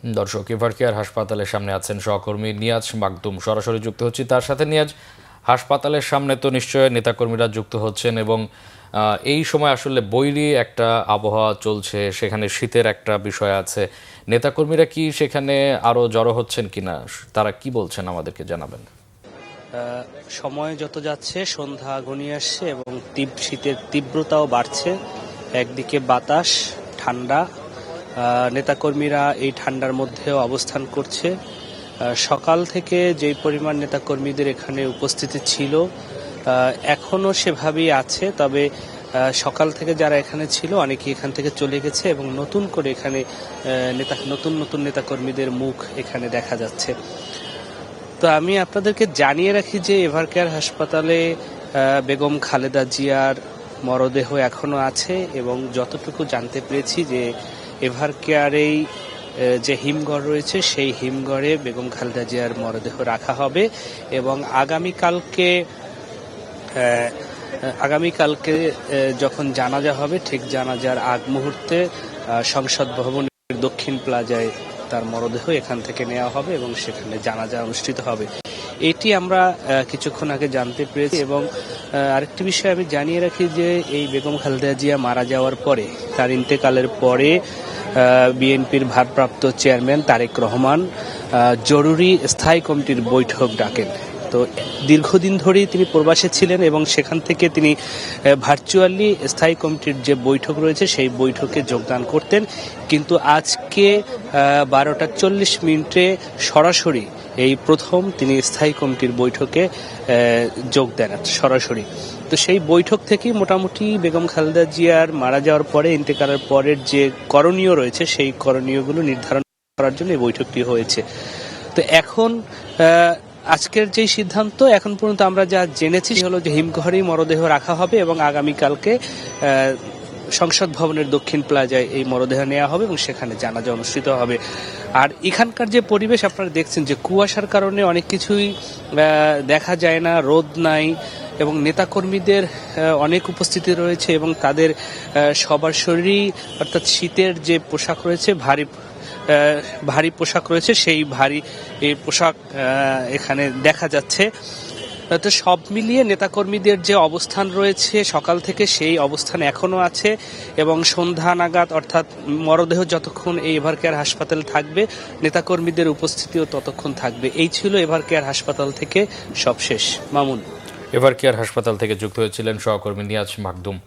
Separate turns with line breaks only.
দর্শক, এভারকেয়ার হাসপাতালের সামনে আছেন সহকর্মী নিয়াজ মাকদুম, সরাসরি যুক্ত হচ্ছি তার সাথে। নিয়াজ, হাসপাতালের সামনে তো নিশ্চয় নেতাকর্মীরা যুক্ত হচ্ছেন এবং এই সময় আসলে বৈরী একটা আবহাওয়া চলছে, সেখানে শীতের একটা বিষয় আছে। নেতাকর্মীরা কি সেখানে আরো জড়ো হচ্ছেন কিনা, তারা কি বলছেন আমাদেরকে জানাবেন।
সময় যত যাচ্ছে সন্ধ্যা ঘনিয়ে আসছে এবং শীতের তীব্রতাও বাড়ছে। একদিকে বাতাস ঠান্ডা, নেতাকর্মীরা এই ঠান্ডার মধ্যেও অবস্থান করছে। সকাল থেকে যেই পরিমাণ নেতাকর্মীদের এখানে উপস্থিতি ছিল এখনও সেভাবেই আছে, তবে সকাল থেকে যারা এখানে ছিল অনেকেই এখান থেকে চলে গেছে এবং নতুন করে এখানে নতুন নেতাকর্মীদের মুখ এখানে দেখা যাচ্ছে। তো আমি আপনাদেরকে জানিয়ে রাখি যে এভারকেয়ার হাসপাতালে বেগম খালেদা জিয়ার মরদেহ এখনো আছে এবং যতটুকু জানতে পেরেছি যে এভারকেয়ারেই যে হিমঘর রয়েছে সেই হিমঘরে বেগম খালেদা জিয়ার মরদেহ রাখা হবে এবং আগামীকালকে যখন জানাজা হবে ঠিক জানাজার আগ মুহূর্তে সংসদ ভবনের দক্ষিণ প্লাজায় তার মরদেহ এখান থেকে নেওয়া হবে এবং সেখানে জানাজা অনুষ্ঠিত হবে। এটি আমরা কিছুক্ষণ আগে জানতে পেরেছি। এবং আরেকটি বিষয় আমি জানিয়ে রাখি যে এই বেগম খালেদা জিয়া মারা যাওয়ার পরে, তার ইন্তেকালের পরে বিএনপির ভারপ্রাপ্ত চেয়ারম্যান তারেক রহমান জরুরি স্থায়ী কমিটির বৈঠক ডাকেন। তো দীর্ঘদিন ধরেই তিনি প্রবাসে ছিলেন এবং সেখান থেকে তিনি ভার্চুয়ালি স্থায়ী কমিটির যে বৈঠক রয়েছে সেই বৈঠকে যোগদান করতেন, কিন্তু আজকে 12টা 40 সরাসরি এই প্রথম তিনি স্থায়ী কমিটির বৈঠকে যোগ দেন সরাসরি। তো সেই বৈঠক থেকেই মোটামুটি বেগম খালেদা জিয়ার মারা যাওয়ার পরে ইন্তেকালের পরের যে করণীয় রয়েছে সেই করণীয়গুলো নির্ধারণ করার জন্য এই বৈঠকটি হয়েছে। তো এখন আজকের যেই সিদ্ধান্ত এখন পর্যন্ত আমরা যা জেনেছি হলো যে হিমঘরেই মরদেহ রাখা হবে এবং আগামীকালকে সংসদ ভবনের দক্ষিণ প্লাজায় এই মরদেহ নেওয়া হবে এবং সেখানে জানাজা অনুষ্ঠিত হবে। আর এখানকার যে পরিবেশ আপনারা দেখছেন যে কুয়াশার কারণে অনেক কিছুই দেখা যায় না, রোদ নাই এবং নেতাকর্মীদের অনেক উপস্থিতি রয়েছে এবং তাদের সবার শরীরেই অর্থাৎ শীতের যে পোশাক রয়েছে ভারী পোশাক রয়েছে, সেই ভারী এই পোশাক এখানে দেখা যাচ্ছে। তো সব মিলিয়ে নেতাকর্মীদের যে অবস্থান রয়েছে সকাল থেকে সেই অবস্থান এখনো আছে এবং সন্ধ্যা নাগাদ অর্থাৎ মরদেহ যতক্ষণ এই এভারকেয়ার হাসপাতালে থাকবে নেতাকর্মীদের উপস্থিতিও ততক্ষণ থাকবে। এই ছিল এভারকেয়ার হাসপাতাল থেকে সবশেষ। মামুন।
এভারকেয়ার হাসপাতাল থেকে যুক্ত হয়েছিলেন সহকর্মী নিয়াজ মাকদুম।